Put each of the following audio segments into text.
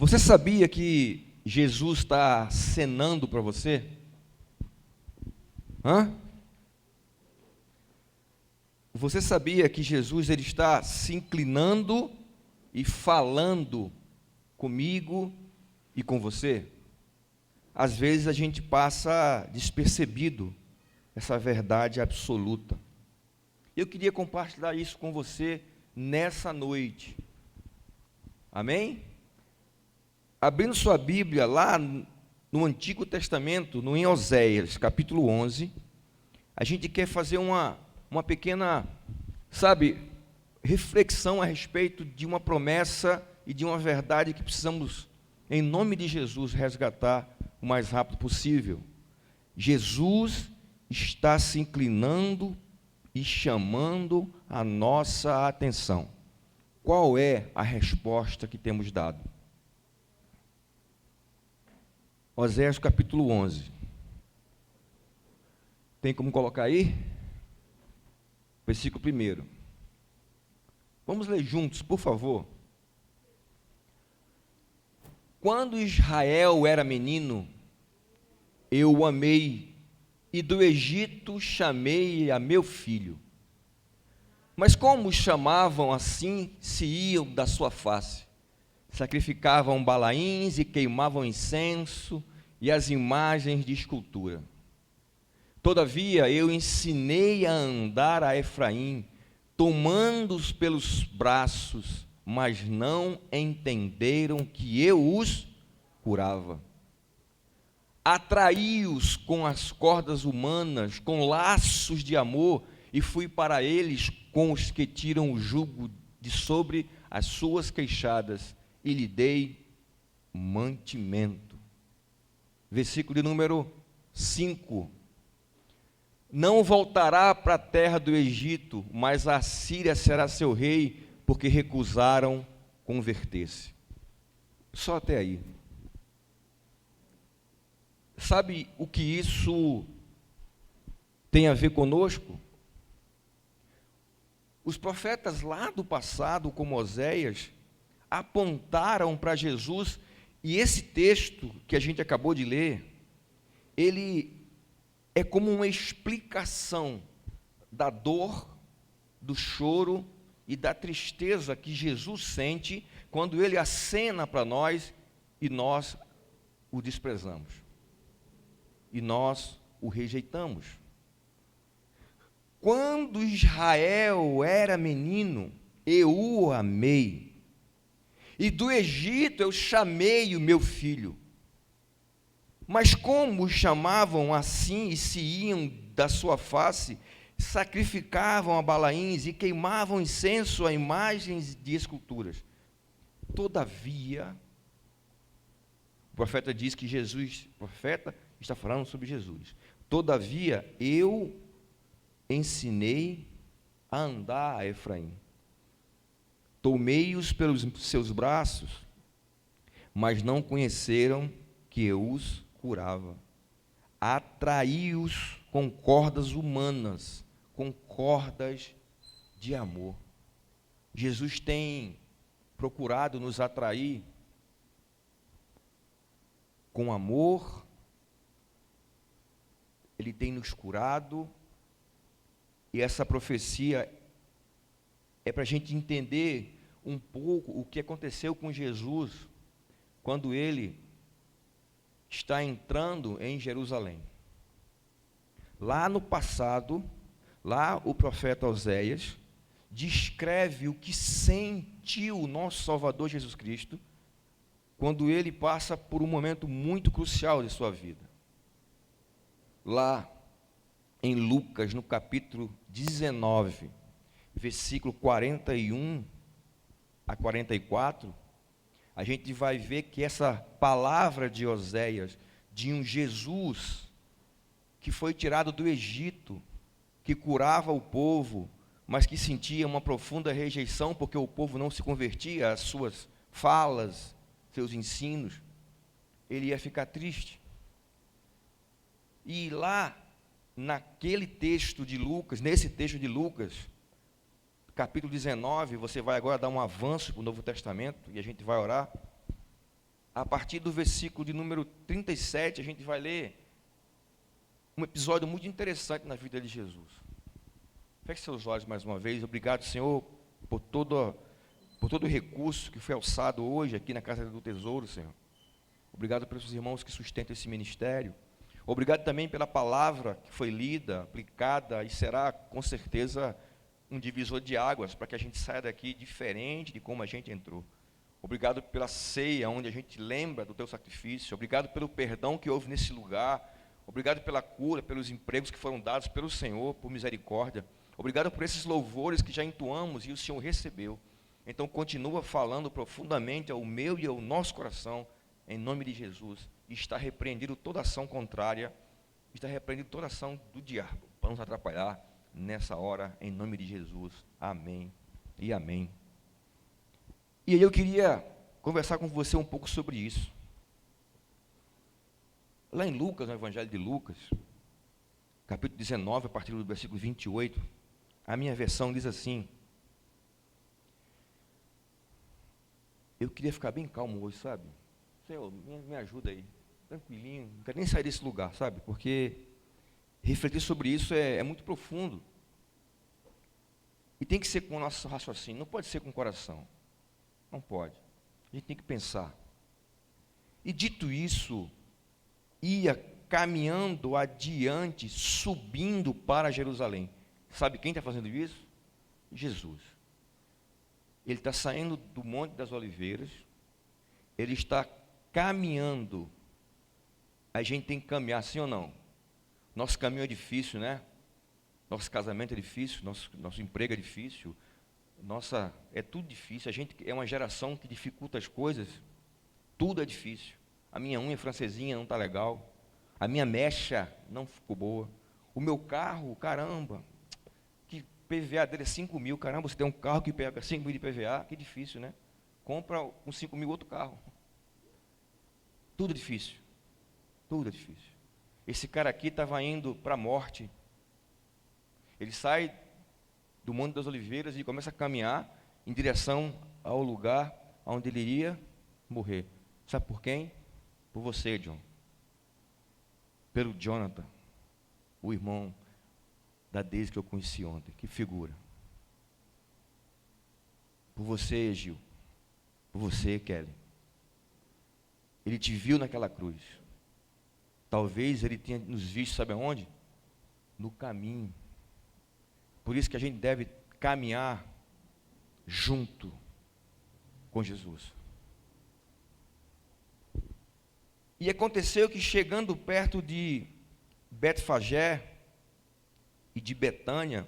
Você sabia que Jesus está acenando para você? Hã? Você sabia que Jesus ele está se inclinando e falando comigo e com você? Às vezes a gente passa despercebido essa verdade absoluta. Eu queria compartilhar isso com você nessa noite. Amém? Abrindo sua Bíblia lá no Antigo Testamento, no em Oséias, capítulo 11, a gente quer fazer uma pequena, reflexão a respeito de uma promessa e de uma verdade que precisamos, em nome de Jesus, resgatar o mais rápido possível. Jesus está se inclinando e chamando a nossa atenção. Qual é a resposta que temos dado? Oséias capítulo 11. Tem como colocar aí? Versículo 1. Vamos ler juntos, por favor. Quando Israel era menino, eu o amei, e do Egito chamei a meu filho. Mas como os chamavam assim, se iam da sua face. Sacrificavam balaíns e queimavam incenso e as imagens de escultura. Todavia eu ensinei a andar a Efraim, tomando-os pelos braços, mas não entenderam que eu os curava. Atraí-os com as cordas humanas, com laços de amor, e fui para eles com os que tiram o jugo de sobre as suas queixadas, e lhe dei mantimento. Versículo de número 5. Não voltará para a terra do Egito, mas a Síria será seu rei, porque recusaram converter-se. Só até aí. Sabe o que isso tem a ver conosco? Os profetas lá do passado, como Oséias, apontaram para Jesus, e esse texto que a gente acabou de ler, ele é como uma explicação da dor, do choro e da tristeza que Jesus sente quando ele acena para nós e nós o desprezamos. E nós o rejeitamos. Quando Israel era menino, eu o amei, e do Egito eu chamei o meu filho. Mas como os chamavam assim e se iam da sua face, sacrificavam a balaíns e queimavam incenso a imagens de esculturas. Todavia, o profeta diz que Jesus, o profeta está falando sobre Jesus. Todavia, eu ensinei a andar a Efraim. Tomei-os pelos seus braços, mas não conheceram que eu os curava. Atraí-os com cordas humanas, com cordas de amor. Jesus tem procurado nos atrair com amor, Ele tem nos curado, e essa profecia é para a gente entender um pouco o que aconteceu com Jesus quando Ele está entrando em Jerusalém. Lá no passado, lá o profeta Oséias descreve o que sentiu o nosso Salvador Jesus Cristo quando ele passa por um momento muito crucial de sua vida. Lá em Lucas, no capítulo 19, versículo 41 a 44, a gente vai ver que essa palavra de Oséias, de um Jesus que foi tirado do Egito, que curava o povo, mas que sentia uma profunda rejeição, porque o povo não se convertia às suas falas, seus ensinos, ele ia ficar triste. E lá, naquele texto de Lucas, nesse texto de Lucas, capítulo 19, você vai agora dar um avanço para o Novo Testamento, e a gente vai orar. a partir do versículo de número 37, a gente vai ler um episódio muito interessante na vida de Jesus. Feche seus olhos mais uma vez. Obrigado, Senhor, por todo o recurso que foi alçado hoje aqui na Casa do Tesouro, Senhor. Obrigado pelos irmãos que sustentam esse ministério. Obrigado também pela palavra que foi lida, aplicada e será, com certeza, um divisor de águas para que a gente saia daqui diferente de como a gente entrou. Obrigado pela ceia, onde a gente lembra do teu sacrifício. Obrigado pelo perdão que houve nesse lugar. Obrigado pela cura, pelos empregos que foram dados pelo Senhor, por misericórdia. Obrigado por esses louvores que já entoamos e o Senhor recebeu. Então, continua falando profundamente ao meu e ao nosso coração, em nome de Jesus. E está repreendido toda ação contrária, está repreendido toda ação do diabo, para nos atrapalhar nessa hora, em nome de Jesus. Amém e amém. E aí eu queria conversar com você um pouco sobre isso. Lá em Lucas, no Evangelho de Lucas, capítulo 19, a partir do versículo 28, a minha versão diz assim: eu queria ficar bem calmo hoje, sabe? Senhor, me ajuda aí, tranquilinho, não quero nem sair desse lugar, sabe? Porque refletir sobre isso é muito profundo. E tem que ser com o nosso raciocínio, não pode ser com o coração. Não pode. A gente tem que pensar. E dito isso, ia caminhando adiante, subindo para Jerusalém. Sabe quem está fazendo isso? Jesus. Ele está saindo do Monte das Oliveiras, ele está caminhando. A gente tem que caminhar, sim ou não? Nosso caminho é difícil, né? Nosso casamento é difícil, nosso emprego é difícil, é tudo difícil. A gente é uma geração que dificulta as coisas, tudo é difícil. A minha unha francesinha não está legal, a minha mecha não ficou boa, o meu carro, caramba, que PVA dele é 5 mil, caramba, você tem um carro que pega 5 mil de PVA, que difícil, né? Compra com 5 mil outro carro. Tudo difícil, tudo é difícil. Esse cara aqui estava indo para a morte. Ele sai do Monte das Oliveiras e começa a caminhar em direção ao lugar onde ele iria morrer. Sabe por quem? Por você, John. Pelo Jonathan, o irmão da Deise que eu conheci ontem. Que figura. Por você, Gil. Por você, Kelly. Ele te viu naquela cruz. Talvez ele tenha nos visto, sabe aonde? No caminho. Por isso que a gente deve caminhar junto com Jesus. E aconteceu que, chegando perto de Betfagé e de Betânia,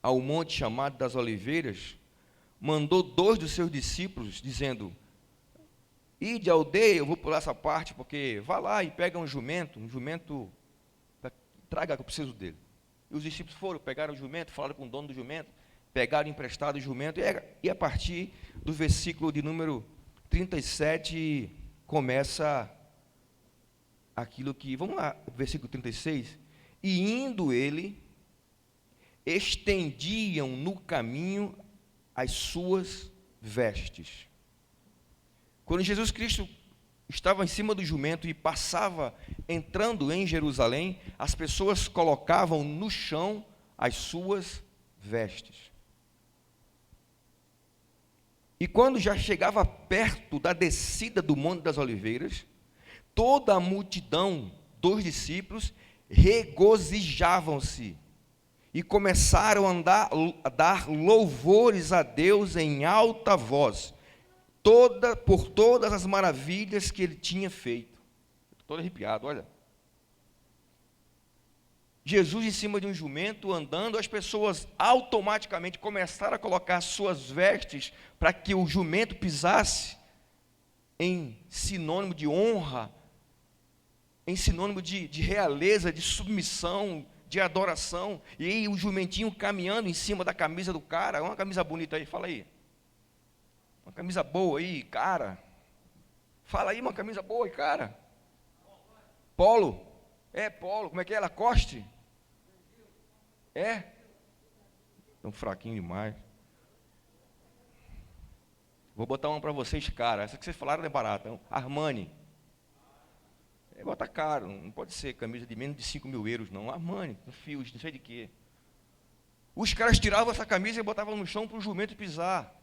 ao monte chamado das Oliveiras, mandou 2 dos seus discípulos, dizendo: ide à aldeia, eu vou pular essa parte, porque vá lá e pega um jumento, traga que eu preciso dele. E os discípulos foram, pegaram o jumento, falaram com o dono do jumento, pegaram emprestado o jumento, e a partir do versículo de número 37, começa aquilo que, vamos lá, versículo 36, e indo ele, estendiam no caminho as suas vestes. Quando Jesus Cristo estava em cima do jumento e passava entrando em Jerusalém, as pessoas colocavam no chão as suas vestes. E quando já chegava perto da descida do Monte das Oliveiras, toda a multidão dos discípulos regozijavam-se e começaram a dar louvores a Deus em alta voz, por todas as maravilhas que ele tinha feito. Estou todo arrepiado, olha. Jesus em cima de um jumento andando, as pessoas automaticamente começaram a colocar suas vestes para que o jumento pisasse em sinônimo de honra, em sinônimo de realeza, de submissão, de adoração. E aí o jumentinho caminhando em cima da camisa do cara, uma camisa bonita aí, fala aí. Uma camisa boa aí, cara. Fala aí, uma camisa boa aí, cara. Polo. Polo. Como é que é? Lacoste? Tão fraquinho demais. Vou botar uma para vocês, cara. Essa que vocês falaram é barata. Armani. Bota caro, não pode ser camisa de menos de 5.000 euros, não. Armani, com fios, não sei de quê. Os caras tiravam essa camisa e botavam no chão para o jumento pisar.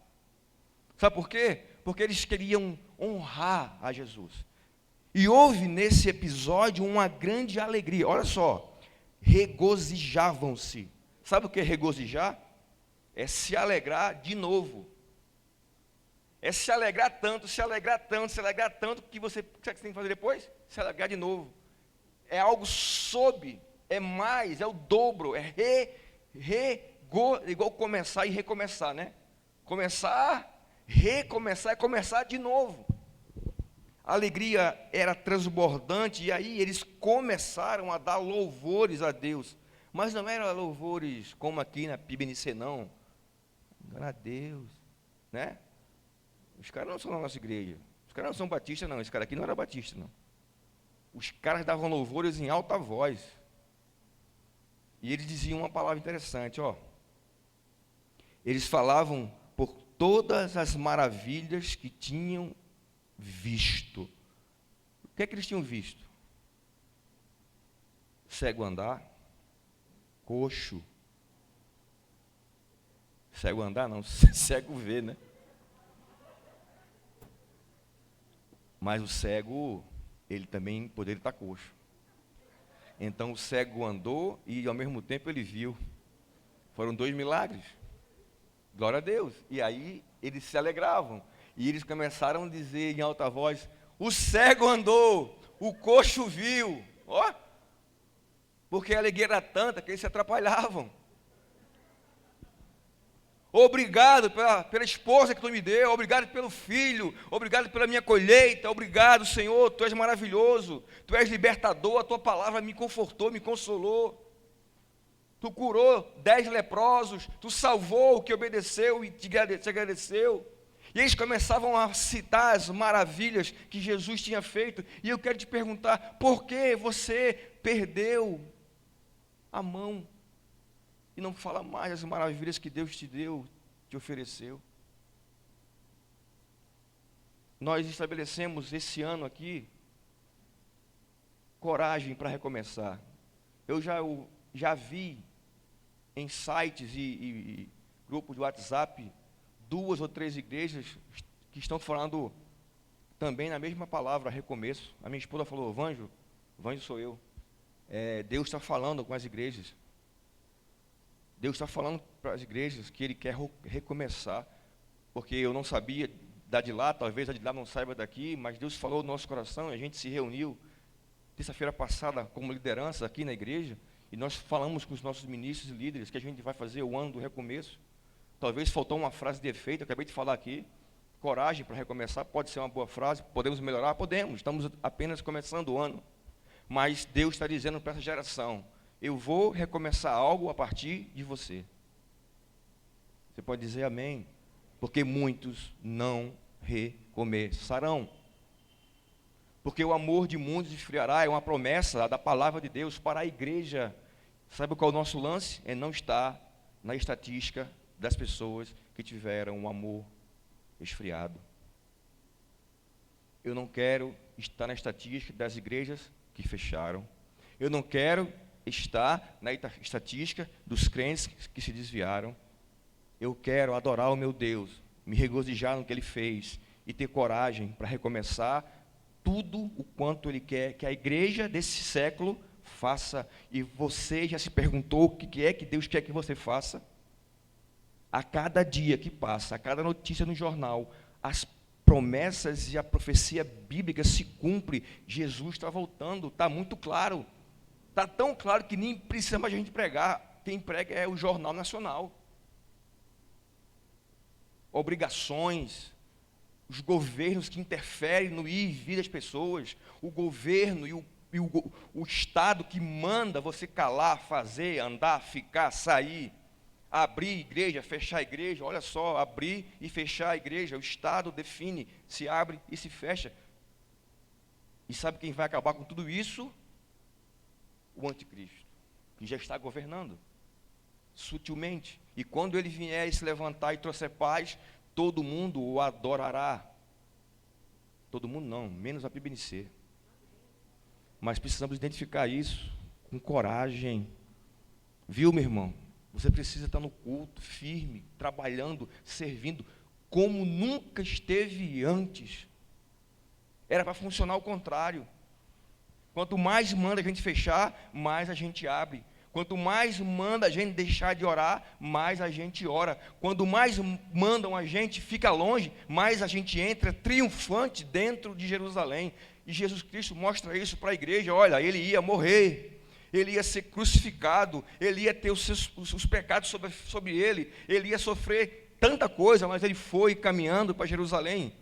Sabe por quê? Porque eles queriam honrar a Jesus. E houve nesse episódio uma grande alegria. Olha só, regozijavam-se. Sabe o que é regozijar? É se alegrar de novo. É se alegrar tanto, se alegrar tanto, se alegrar tanto, que você, sabe o que você tem que fazer depois? Se alegrar de novo. É algo sob, é mais, é o dobro, é igual começar e recomeçar, né? Começar, recomeçar e começar de novo. A alegria era transbordante, e aí eles começaram a dar louvores a Deus. Mas não eram louvores como aqui na PIBNC, não. Glória a Deus, né? Os caras não são da nossa igreja. Os caras não são batistas, não. Esse cara aqui não era batista, não. Os caras davam louvores em alta voz. E eles diziam uma palavra interessante, ó. Eles falavam por todas as maravilhas que tinham visto. O que é que eles tinham visto? Cego andar, coxo. Cego andar não, cego ver, né? Mas o cego, ele também poderia estar coxo. Então o cego andou e ao mesmo tempo ele viu. Foram 2 milagres. Glória a Deus. E aí eles se alegravam. E eles começaram a dizer em alta voz: o cego andou, o coxo viu. Ó, porque a alegria era tanta que eles se atrapalhavam. Obrigado pela esposa que tu me deu, obrigado pelo filho, obrigado pela minha colheita, obrigado, Senhor, tu és maravilhoso, tu és libertador, a tua palavra me confortou, me consolou. Tu curou 10 leprosos, tu salvou o que obedeceu e te agradeceu. E eles começavam a citar as maravilhas que Jesus tinha feito. E eu quero te perguntar, por que você perdeu a mão e não fala mais as maravilhas que Deus te deu, te ofereceu? Nós estabelecemos esse ano aqui coragem para recomeçar. Eu já vi em sites e grupos de WhatsApp 2 ou 3 igrejas que estão falando também na mesma palavra, recomeço. A minha esposa falou: Vanjo sou eu. Deus está falando com as igrejas. Deus está falando para as igrejas que Ele quer recomeçar, porque eu não sabia da de lá, talvez a de lá não saiba daqui, mas Deus falou no nosso coração, e a gente se reuniu terça-feira passada como liderança aqui na igreja, e nós falamos com os nossos ministros e líderes que a gente vai fazer o ano do recomeço. Talvez faltou uma frase de efeito, eu acabei de falar aqui, coragem para recomeçar, pode ser uma boa frase, podemos melhorar? Podemos, estamos apenas começando o ano, mas Deus está dizendo para essa geração: eu vou recomeçar algo a partir de você. Você pode dizer amém? Porque muitos não recomeçarão. Porque o amor de muitos esfriará, é uma promessa da palavra de Deus para a igreja. Sabe qual é o nosso lance? É não estar na estatística das pessoas que tiveram um amor esfriado. Eu não quero estar na estatística das igrejas que fecharam. Eu não quero estar na estatística dos crentes que se desviaram. Eu quero adorar o meu Deus, me regozijar no que Ele fez e ter coragem para recomeçar tudo o quanto Ele quer que a igreja desse século faça. E você já se perguntou o que é que Deus quer que você faça? A cada dia que passa, a cada notícia no jornal, as promessas e a profecia bíblica se cumpre. Jesus está voltando, está muito claro. Está tão claro que nem precisa mais a gente pregar. Quem prega é o Jornal Nacional. Obrigações, os governos que interferem no ir e vir das pessoas, o governo e o Estado que manda você calar, fazer, andar, ficar, sair, abrir igreja, fechar igreja. Olha só, abrir e fechar a igreja, o Estado define se abre e se fecha. E sabe quem vai acabar com tudo isso? O anticristo, que já está governando sutilmente. E quando ele vier e se levantar e trouxer paz, todo mundo o adorará. Todo mundo não, menos a PIBNC. Mas precisamos identificar isso com coragem. Viu, meu irmão? Você precisa estar no culto, firme, trabalhando, servindo, como nunca esteve antes. Era para funcionar ao contrário. Quanto mais manda a gente fechar, mais a gente abre. Quanto mais manda a gente deixar de orar, mais a gente ora. Quanto mais mandam a gente fica longe, mais a gente entra triunfante dentro de Jerusalém. E Jesus Cristo mostra isso para a igreja. Olha, ele ia morrer, ele ia ser crucificado, ele ia ter os pecados sobre ele, ele ia sofrer tanta coisa, mas ele foi caminhando para Jerusalém.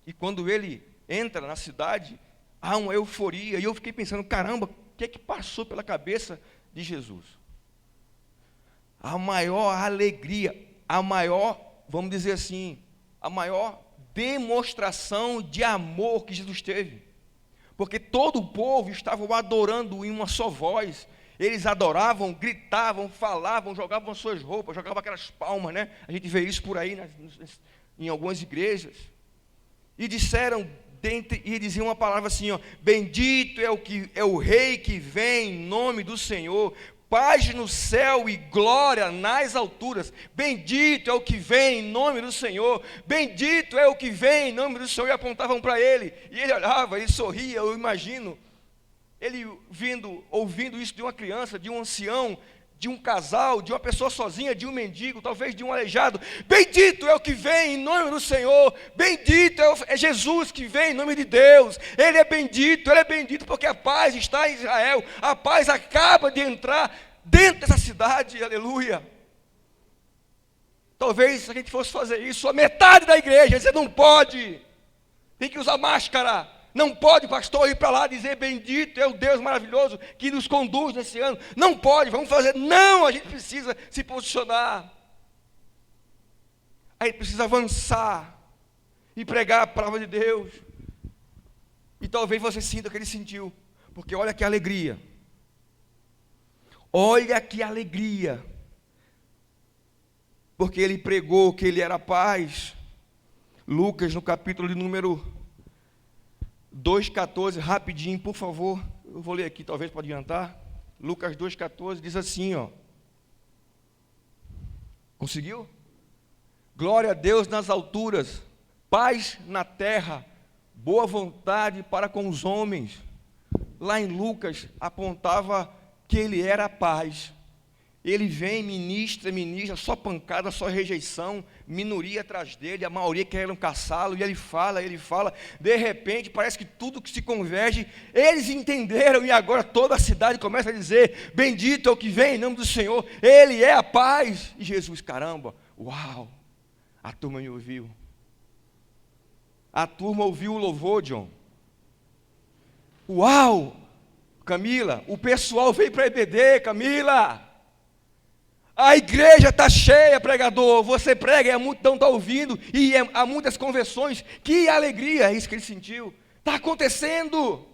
E quando ele entra na cidade, há uma euforia. E eu fiquei pensando, caramba, o que é que passou pela cabeça de Jesus? A maior alegria, a maior, vamos dizer assim, a maior demonstração de amor que Jesus teve. Porque todo o povo estava o adorando em uma só voz. Eles adoravam, gritavam, falavam, jogavam suas roupas, jogavam aquelas palmas, né? A gente vê isso por aí em algumas igrejas. E disseram, e diziam uma palavra assim, ó: bendito é o rei que vem em nome do Senhor, paz no céu e glória nas alturas. Bendito é o que vem em nome do Senhor, bendito é o que vem em nome do Senhor. E apontavam para ele, e ele olhava, ele sorria. Eu imagino ele ouvindo isso de uma criança, de um ancião, de um casal, de uma pessoa sozinha, de um mendigo, talvez de um aleijado. Bendito é o que vem em nome do Senhor, bendito é Jesus que vem em nome de Deus. Ele é bendito porque a paz está em Israel, a paz acaba de entrar dentro dessa cidade, aleluia. Talvez se a gente fosse fazer isso, a metade da igreja, você não pode, tem que usar máscara. Não pode, pastor, ir para lá dizer bendito é o Deus maravilhoso que nos conduz nesse ano. Não pode, vamos fazer. Não, a gente precisa se posicionar. A gente precisa avançar e pregar a palavra de Deus. E talvez você sinta o que ele sentiu, porque olha que alegria. Olha que alegria. Porque ele pregou que ele era paz. Lucas, no capítulo de número 2,14, rapidinho, por favor. Eu vou ler aqui, talvez pode adiantar. Lucas 2,14 diz assim, ó. Conseguiu? Glória a Deus nas alturas, paz na terra, boa vontade para com os homens. Lá em Lucas apontava que ele era a paz. Ele vem, ministra, só pancada, só rejeição, minoria atrás dele, a maioria querem caçá-lo, e ele fala, de repente parece que tudo que se converge, eles entenderam, e agora toda a cidade começa a dizer, bendito é o que vem em nome do Senhor, ele é a paz. E Jesus, caramba, uau, a turma me ouviu, a turma ouviu o louvor, John, uau, Camila, o pessoal veio para a EBD, Camila, a igreja está cheia, pregador, você prega e a multidão está ouvindo, e há muitas conversões, que alegria, é isso que ele sentiu, está acontecendo,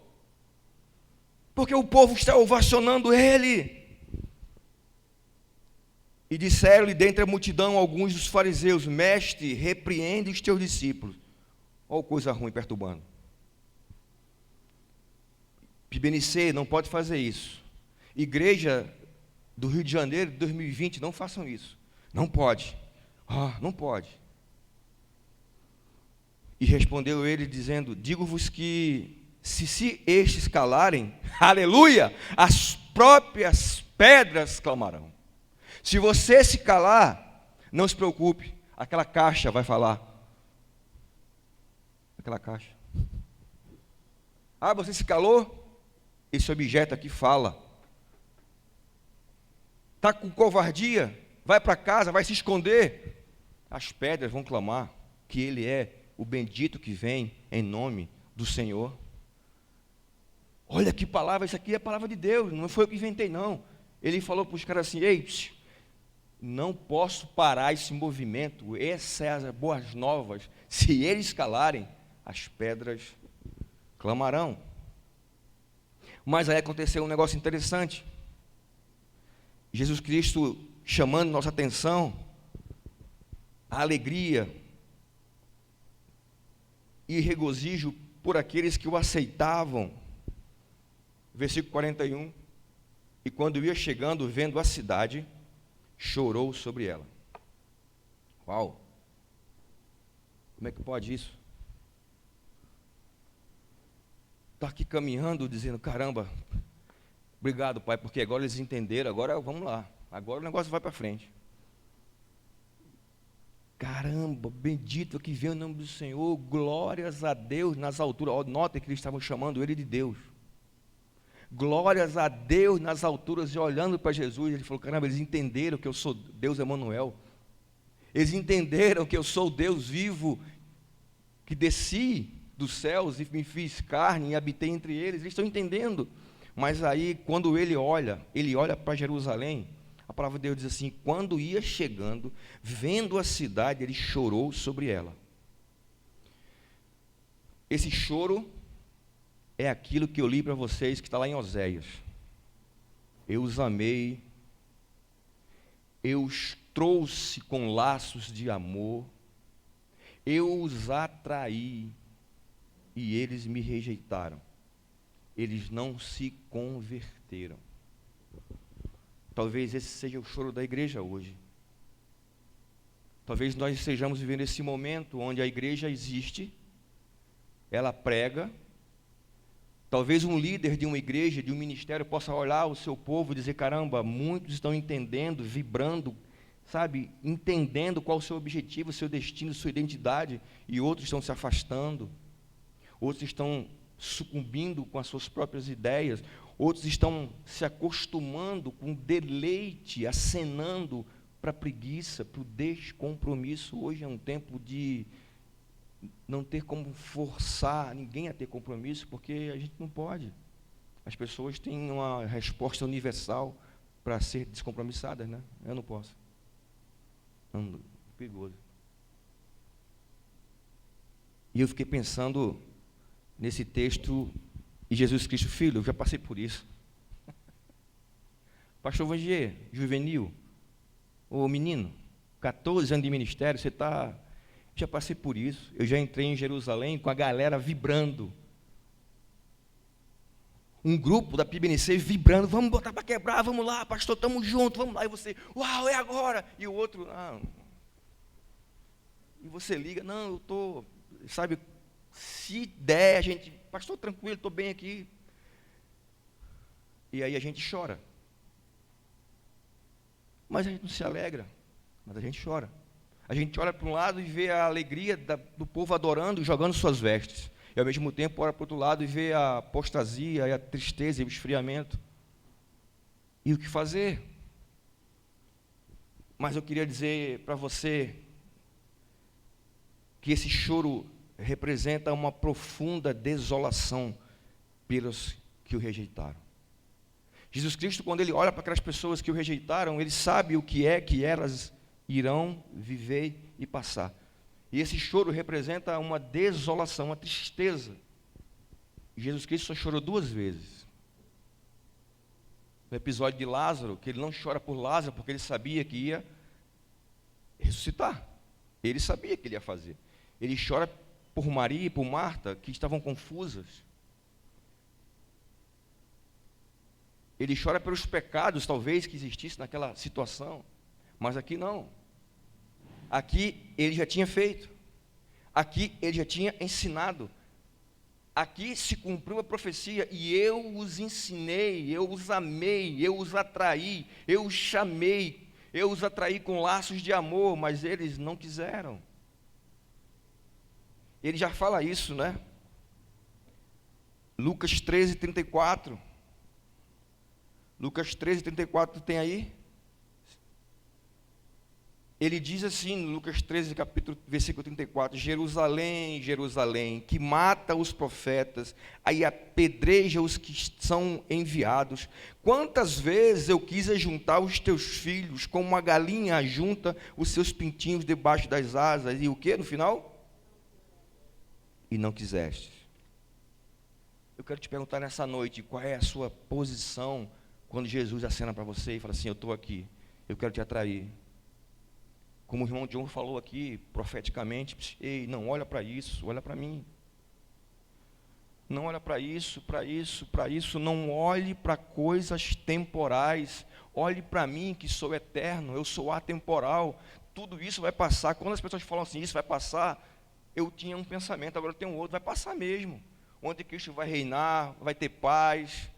porque o povo está ovacionando ele. E disseram-lhe dentre a multidão alguns dos fariseus, mestre, repreende os teus discípulos. Olha coisa ruim perturbando. PIBNC não pode fazer isso. Igreja do Rio de Janeiro de 2020, não façam isso. Não pode. Não pode. E respondeu ele dizendo, digo-vos que se estes calarem, aleluia, as próprias pedras clamarão. Se você se calar, não se preocupe, aquela caixa vai falar. Aquela caixa. Você se calou? Esse objeto aqui fala. Está com covardia? Vai para casa, vai se esconder. As pedras vão clamar que ele é o bendito que vem em nome do Senhor. Olha que palavra, isso aqui é a palavra de Deus, não foi eu que inventei não. Ele falou para os caras assim, ei, não posso parar esse movimento, essas são as boas novas, se eles calarem, as pedras clamarão. Mas aí aconteceu um negócio interessante, Jesus Cristo chamando nossa atenção, a alegria e regozijo por aqueles que o aceitavam. Versículo 41. E quando ia chegando, vendo a cidade, chorou sobre ela. Uau! Como é que pode isso? Está aqui caminhando, dizendo, caramba, obrigado, Pai, porque agora eles entenderam, agora vamos lá, agora o negócio vai para frente. Caramba, bendito que vem o nome do Senhor, glórias a Deus nas alturas. Nota que eles estavam chamando ele de Deus. Glórias a Deus nas alturas, e olhando para Jesus, ele falou, caramba, eles entenderam que eu sou Deus Emanuel. Eles entenderam que eu sou o Deus vivo, que desci dos céus e me fiz carne e habitei entre eles. Eles estão entendendo. Mas aí, quando ele olha para Jerusalém, a palavra de Deus diz assim, quando ia chegando, vendo a cidade, ele chorou sobre ela. Esse choro é aquilo que eu li para vocês, que está lá em Oséias. Eu os amei, eu os trouxe com laços de amor, eu os atraí, e eles me rejeitaram. Eles não se converteram. Talvez esse seja o choro da igreja hoje. Talvez nós estejamos vivendo esse momento onde a igreja existe, ela prega. Talvez um líder de uma igreja, de um ministério, possa olhar o seu povo e dizer, caramba, muitos estão entendendo, vibrando, sabe, entendendo qual o seu objetivo, o seu destino, sua identidade, e outros estão se afastando, outros estão sucumbindo com as suas próprias ideias, outros estão se acostumando com deleite, acenando para a preguiça, para o descompromisso. Hoje é um tempo de não ter como forçar ninguém a ter compromisso, porque a gente não pode. As pessoas têm uma resposta universal para ser descompromissadas, né? Eu não posso. Não, perigoso. E eu fiquei pensando nesse texto, e Jesus Cristo, filho, eu já passei por isso. Pastor Vangier, juvenil, ô menino, 14 anos de ministério, você está... Já passei por isso, eu já entrei em Jerusalém com a galera vibrando. Um grupo da PIBNC vibrando, vamos botar para quebrar, vamos lá, pastor, estamos juntos, vamos lá. E você, uau, é agora. E o outro, ah. E você liga, não, eu estou, sabe, se der, a gente, pastor, tranquilo, estou bem aqui. E aí a gente chora. Mas a gente não se alegra, mas a gente chora. A gente olha para um lado e vê a alegria do povo adorando e jogando suas vestes. E ao mesmo tempo olha para o outro lado e vê a apostasia, e a tristeza e o esfriamento. E o que fazer? Mas eu queria dizer para você que esse choro representa uma profunda desolação pelos que o rejeitaram. Jesus Cristo, quando ele olha para aquelas pessoas que o rejeitaram, ele sabe o que é que elas irão viver e passar. E esse choro representa uma desolação, uma tristeza. Jesus Cristo só chorou 2 vezes. No episódio de Lázaro, que ele não chora por Lázaro, porque ele sabia que ia ressuscitar. Ele sabia que ele ia fazer. Ele chora por Maria e por Marta, que estavam confusas. Ele chora pelos pecados, talvez, que existissem naquela situação. Mas aqui não. Aqui ele já tinha feito. Aqui ele já tinha ensinado. Aqui se cumpriu a profecia, e eu os ensinei, eu os amei, eu os atraí, eu os chamei, eu os atraí com laços de amor, mas eles não quiseram. Ele já fala isso, né? Lucas 13, 34. Lucas 13, 34, tem aí? Ele diz assim, no Lucas 13, versículo 34, Jerusalém, Jerusalém, que mata os profetas, aí apedreja os que são enviados. Quantas vezes eu quis ajuntar os teus filhos, como uma galinha ajunta os seus pintinhos debaixo das asas, e o que no final? E não quiseste. Eu quero te perguntar nessa noite, qual é a sua posição quando Jesus acena para você e fala assim, eu estou aqui, eu quero te atrair. Como o irmão John falou aqui, profeticamente, ei, não olha para isso, olha para mim. Não olha para isso, não olhe para coisas temporais. Olhe para mim, que sou eterno, eu sou atemporal. Tudo isso vai passar. Quando as pessoas falam assim, isso vai passar, eu tinha um pensamento, agora eu tenho outro, vai passar mesmo. O anticristo vai reinar, vai ter paz,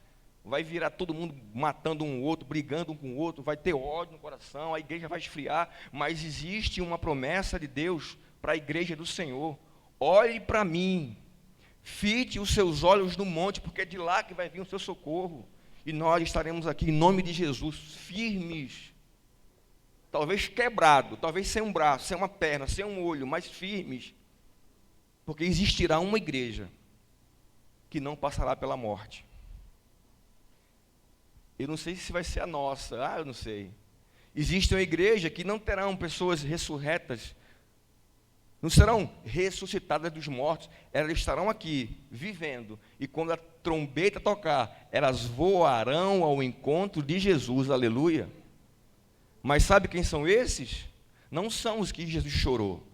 vai virar todo mundo matando um outro, brigando um com o outro, vai ter ódio no coração, a igreja vai esfriar, mas existe uma promessa de Deus para a igreja do Senhor. Olhe para mim, fite os seus olhos no monte, porque é de lá que vai vir o seu socorro. E nós estaremos aqui em nome de Jesus, firmes, talvez quebrado, talvez sem um braço, sem uma perna, sem um olho, mas firmes, porque existirá uma igreja que não passará pela morte. Eu não sei se vai ser a nossa, eu não sei. Existe uma igreja que não terão pessoas ressurretas, não serão ressuscitadas dos mortos, elas estarão aqui, vivendo, e quando a trombeta tocar, elas voarão ao encontro de Jesus, aleluia. Mas sabe quem são esses? Não são os que Jesus chorou,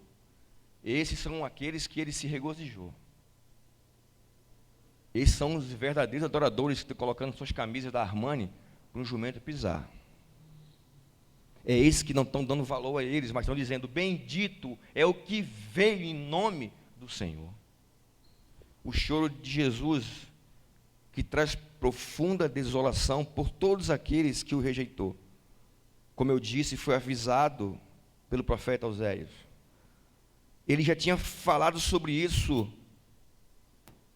esses são aqueles que ele se regozijou. Esses são os verdadeiros adoradores que estão colocando suas camisas da Armani para um jumento pisar. É esses que não estão dando valor a eles, mas estão dizendo, bendito é o que veio em nome do Senhor. O choro de Jesus, que traz profunda desolação por todos aqueles que o rejeitou. Como eu disse, foi avisado pelo profeta Oséias. Ele já tinha falado sobre isso,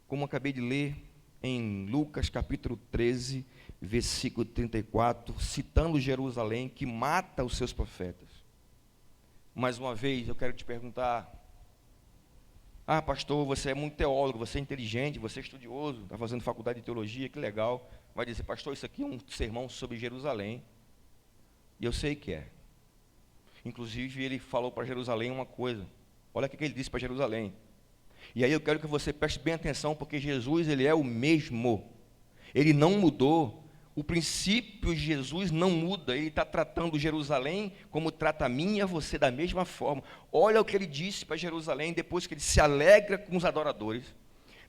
como acabei de ler, em Lucas capítulo 13, versículo 34, citando Jerusalém, que mata os seus profetas. Mais uma vez, eu quero te perguntar, pastor, você é muito teólogo, você é inteligente, você é estudioso, está fazendo faculdade de teologia, que legal. Vai dizer, pastor, isso aqui é um sermão sobre Jerusalém. E eu sei que é. Inclusive, ele falou para Jerusalém uma coisa. Olha o que ele disse para Jerusalém. E aí eu quero que você preste bem atenção, porque Jesus, ele é o mesmo. Ele não mudou. O princípio de Jesus não muda. Ele está tratando Jerusalém como trata a mim e a você da mesma forma. Olha o que ele disse para Jerusalém, depois que ele se alegra com os adoradores.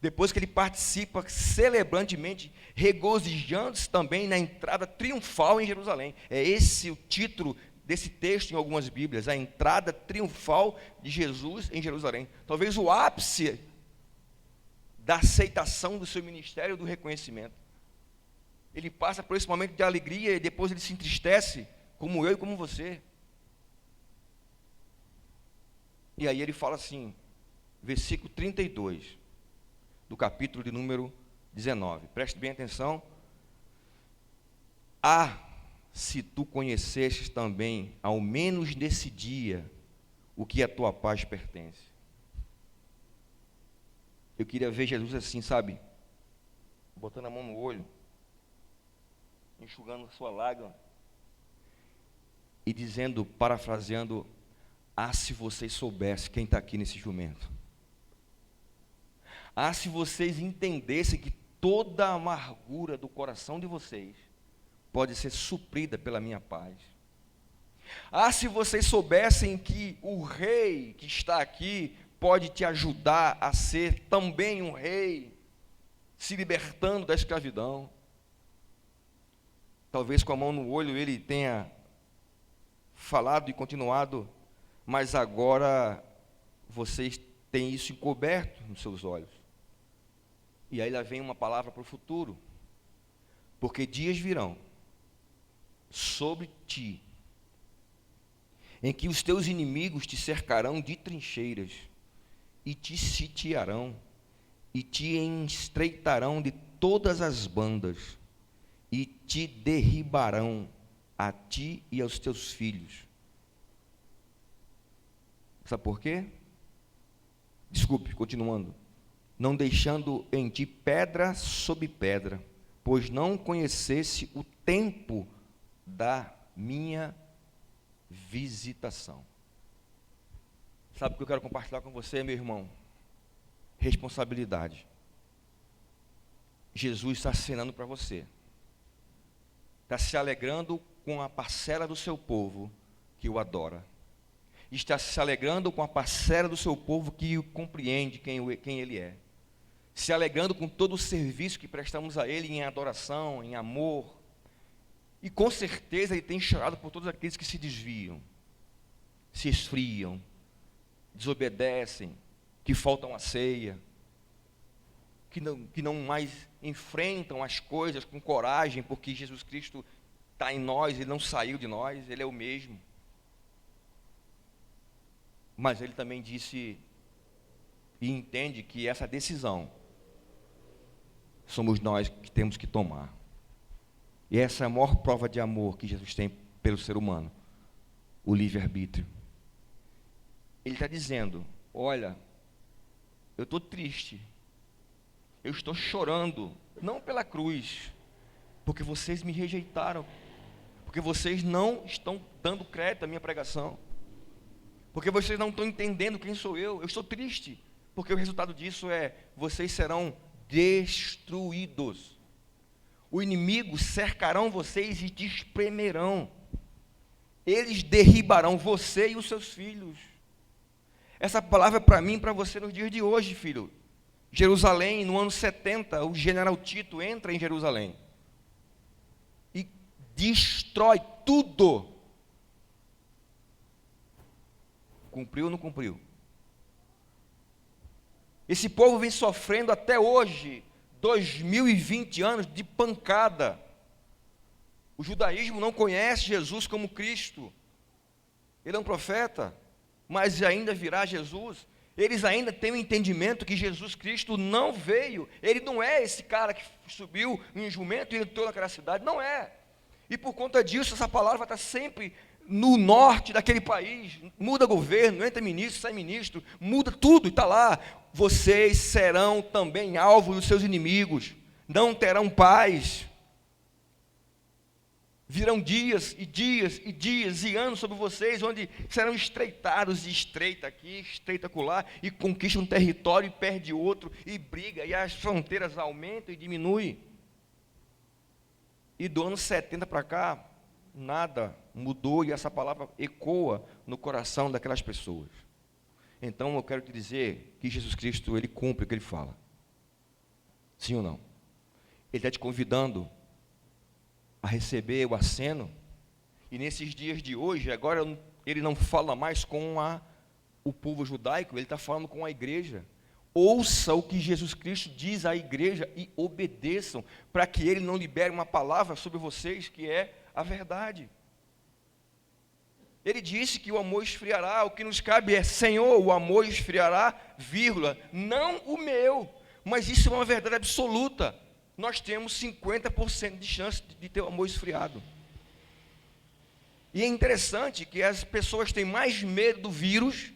Depois que ele participa celebrantemente, regozijando-se também na entrada triunfal em Jerusalém. É esse o título desse texto em algumas Bíblias, a entrada triunfal de Jesus em Jerusalém. Talvez o ápice da aceitação do seu ministério, do reconhecimento. Ele passa por esse momento de alegria e depois ele se entristece, como eu e como você. E aí ele fala assim, versículo 32, do capítulo de número 19. Preste bem atenção. Se tu conhecesses também, ao menos nesse dia, o que a tua paz pertence. Eu queria ver Jesus assim, sabe? Botando a mão no olho, enxugando a sua lágrima, e dizendo, parafraseando, se vocês soubessem quem está aqui nesse jumento. Se vocês entendessem que toda a amargura do coração de vocês pode ser suprida pela minha paz. Se vocês soubessem que o rei que está aqui pode te ajudar a ser também um rei, se libertando da escravidão. Talvez com a mão no olho ele tenha falado e continuado, mas agora vocês têm isso encoberto nos seus olhos. E aí lá vem uma palavra para o futuro, porque dias virão sobre ti, em que os teus inimigos te cercarão de trincheiras, e te sitiarão, e te estreitarão de todas as bandas, e te derribarão a ti e aos teus filhos. Sabe por quê? Desculpe, continuando. Não deixando em ti pedra sobre pedra, pois não conhecesse o tempo da minha visitação. Sabe o que eu quero compartilhar com você, meu irmão? Responsabilidade. Jesus está acenando para você. Está se alegrando com a parcela do seu povo que o adora. está se alegrando com a parcela do seu povo que o compreende quem ele é, se alegrando com todo o serviço que prestamos a ele em adoração, em amor, e com certeza ele tem chorado por todos aqueles que se desviam, se esfriam, desobedecem, que faltam à ceia, que não mais enfrentam as coisas com coragem, porque Jesus Cristo está em nós, Ele não saiu de nós, Ele é o mesmo. Mas Ele também disse e entende que essa decisão somos nós que temos que tomar. E essa é a maior prova de amor que Jesus tem pelo ser humano, o livre-arbítrio. Ele está dizendo, olha, eu estou triste, eu estou chorando, não pela cruz, porque vocês me rejeitaram, porque vocês não estão dando crédito à minha pregação, porque vocês não estão entendendo quem sou eu estou triste, porque o resultado disso é, vocês serão destruídos, o inimigo cercarão vocês e te espremerão, eles derribarão você e os seus filhos. Essa palavra é para mim e para você nos dias de hoje, filho. Jerusalém, no ano 70, o general Tito entra em Jerusalém e destrói tudo. Cumpriu ou não cumpriu? Esse povo vem sofrendo até hoje, 2020 anos de pancada. O judaísmo não conhece Jesus como Cristo. Ele é um profeta, mas ainda virá Jesus. Eles ainda têm o entendimento que Jesus Cristo não veio, ele não é esse cara que subiu em um jumento e entrou naquela cidade, não é. E por conta disso, essa palavra vai estar sempre no norte daquele país, muda governo, entra ministro, sai ministro, muda tudo e está lá. Vocês serão também alvo dos seus inimigos, não terão paz. Virão dias e dias e dias e anos sobre vocês, onde serão estreitados, e estreita aqui, estreita acolá, e conquista um território e perde outro, e briga, e as fronteiras aumentam e diminuem. E do ano 70 para cá, nada mudou, e essa palavra ecoa no coração daquelas pessoas. Então eu quero te dizer que Jesus Cristo, Ele cumpre o que Ele fala. Sim ou não? Ele está te convidando a receber o aceno, e nesses dias de hoje, agora ele não fala mais com o povo judaico, ele está falando com a igreja. Ouça o que Jesus Cristo diz à igreja e obedeçam, para que ele não libere uma palavra sobre vocês, que é a verdade. Ele disse que o amor esfriará, o que nos cabe é, Senhor, o amor esfriará, vírgula, não o meu, mas isso é uma verdade absoluta. Nós temos 50% de chance de ter o amor esfriado. E é interessante que as pessoas têm mais medo do vírus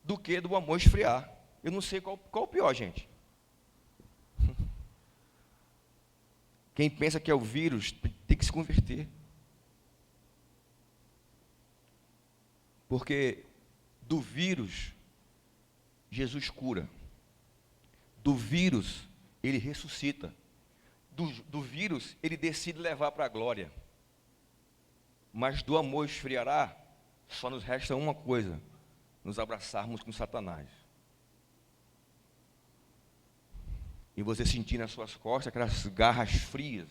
do que do amor esfriar. Eu não sei qual o pior, gente. Quem pensa que é o vírus tem que se converter. Porque do vírus, Jesus cura. Do vírus, Ele ressuscita. Do vírus, Ele decide levar para a glória. Mas do amor esfriará, só nos resta uma coisa: nos abraçarmos com Satanás. E você sentir nas suas costas aquelas garras frias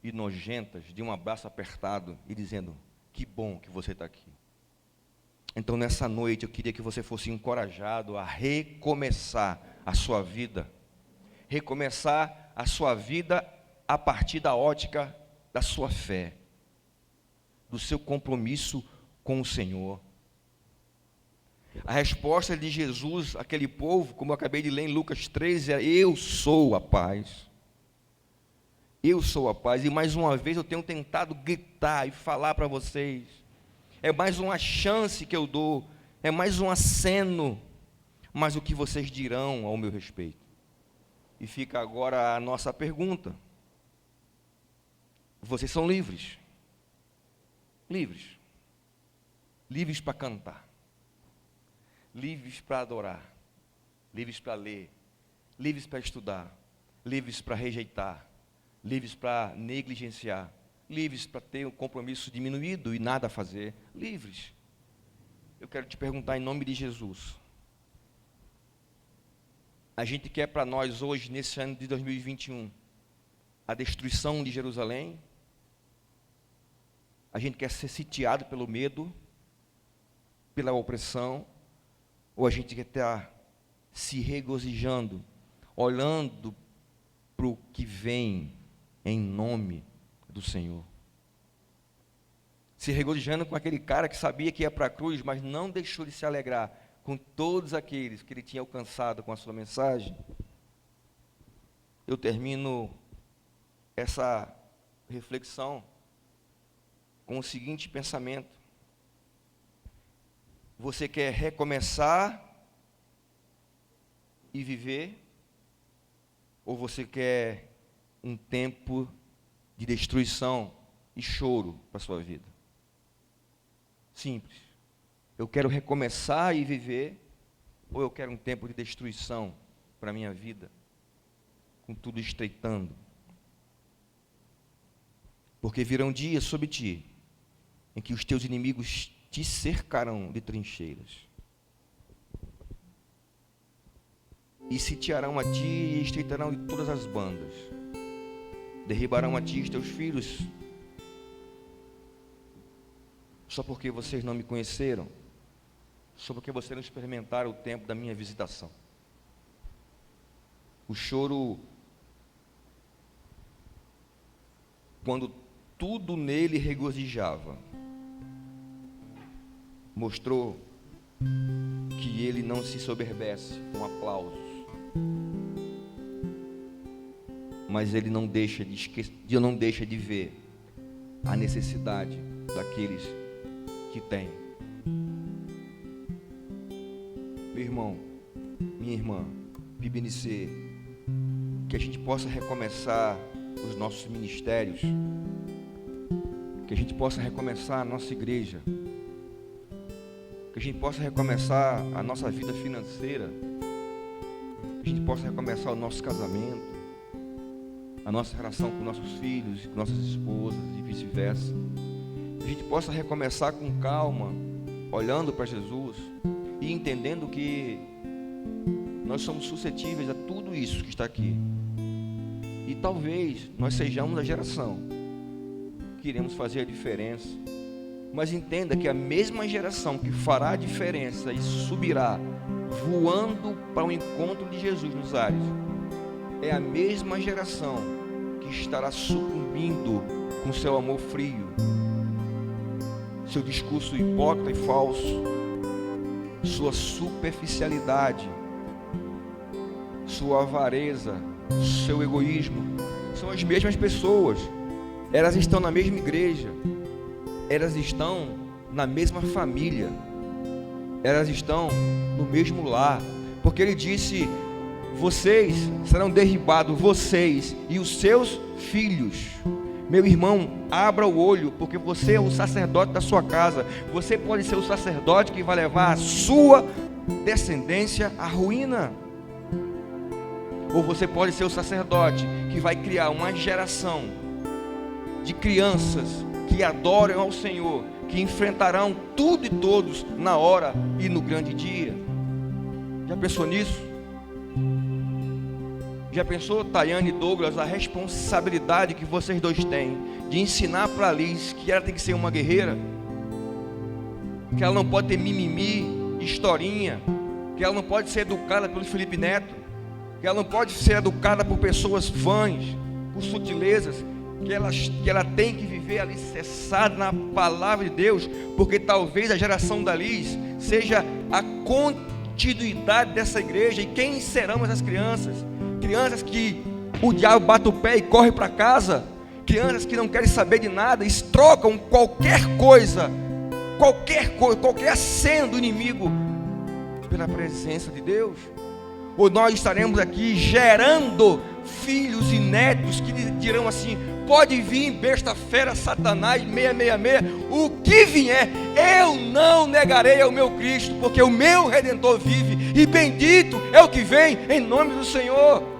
e nojentas de um abraço apertado e dizendo, que bom que você está aqui. Então nessa noite eu queria que você fosse encorajado a recomeçar a sua vida. Recomeçar a sua vida a partir da ótica da sua fé, do seu compromisso com o Senhor. A resposta de Jesus àquele povo, como eu acabei de ler em Lucas 13, é: eu sou a paz. Eu sou a paz. E mais uma vez eu tenho tentado gritar e falar para vocês. É mais uma chance que eu dou, é mais um aceno, mas o que vocês dirão ao meu respeito? E fica agora a nossa pergunta. Vocês são livres. Livres. Livres para cantar. Livres para adorar. Livres para ler. Livres para estudar. Livres para rejeitar. Livres para negligenciar. livres para ter o compromisso diminuído e nada a fazer, livres. Eu quero te perguntar em nome de Jesus, a gente quer para nós hoje, nesse ano de 2021, a destruição de Jerusalém? A gente quer ser sitiado pelo medo, pela opressão, ou a gente quer estar se regozijando, olhando para o que vem em nome do Senhor? Se regozijando com aquele cara que sabia que ia para a cruz, mas não deixou de se alegrar com todos aqueles que ele tinha alcançado com a sua mensagem. Eu termino essa reflexão com o seguinte pensamento: você quer recomeçar e viver, ou você quer um tempo de destruição e choro para a sua vida? Simples. Eu quero recomeçar e viver, ou eu quero um tempo de destruição para a minha vida, com tudo estreitando? Porque virão dias sobre ti, em que os teus inimigos te cercarão de trincheiras, e sitiarão a ti e estreitarão de todas as bandas, derribarão a ti os teus filhos, só porque vocês não me conheceram, só porque vocês não experimentaram o tempo da minha visitação. O choro, quando tudo nele regozijava, mostrou que ele não se soberbece com aplausos, mas ele não deixa de ver a necessidade daqueles que têm. Meu irmão, minha irmã, PIBNC, que a gente possa recomeçar os nossos ministérios, que a gente possa recomeçar a nossa igreja, que a gente possa recomeçar a nossa vida financeira, que a gente possa recomeçar o nosso casamento, a nossa relação com nossos filhos, com nossas esposas e vice-versa. Que a gente possa recomeçar com calma, olhando para Jesus e entendendo que nós somos suscetíveis a tudo isso que está aqui. E talvez nós sejamos a geração que iremos fazer a diferença. Mas entenda que a mesma geração que fará a diferença e subirá voando para o encontro de Jesus nos ares, é a mesma geração que estará sucumbindo com seu amor frio, seu discurso hipócrita e falso, sua superficialidade, sua avareza, seu egoísmo. São as mesmas pessoas. Elas estão na mesma igreja, elas estão na mesma família, elas estão no mesmo lar, porque ele disse: vocês serão derribados, vocês e os seus filhos. Meu irmão, abra o olho, porque você é o sacerdote da sua casa. Você pode ser o sacerdote que vai levar a sua descendência à ruína, ou você pode ser o sacerdote que vai criar uma geração de crianças que adoram ao Senhor, que enfrentarão tudo e todos na hora e no grande dia. Já pensou nisso? Já pensou, Tayane e Douglas, a responsabilidade que vocês dois têm de ensinar para a Liz que ela tem que ser uma guerreira, que ela não pode ter mimimi, historinha, que ela não pode ser educada pelo Felipe Neto, que ela não pode ser educada por pessoas vãs, por sutilezas, que ela tem que viver alicerçada na palavra de Deus, porque talvez a geração da Liz seja a continuidade dessa igreja. E quem serão essas crianças? Crianças que o diabo bate o pé e corre para casa, crianças que não querem saber de nada, e trocam qualquer coisa, qualquer aceno do inimigo pela presença de Deus. Ou nós estaremos aqui gerando filhos e netos que dirão assim: pode vir besta fera, Satanás, 666, o que vier, eu não negarei ao meu Cristo, porque o meu Redentor vive, e bendito é o que vem em nome do Senhor.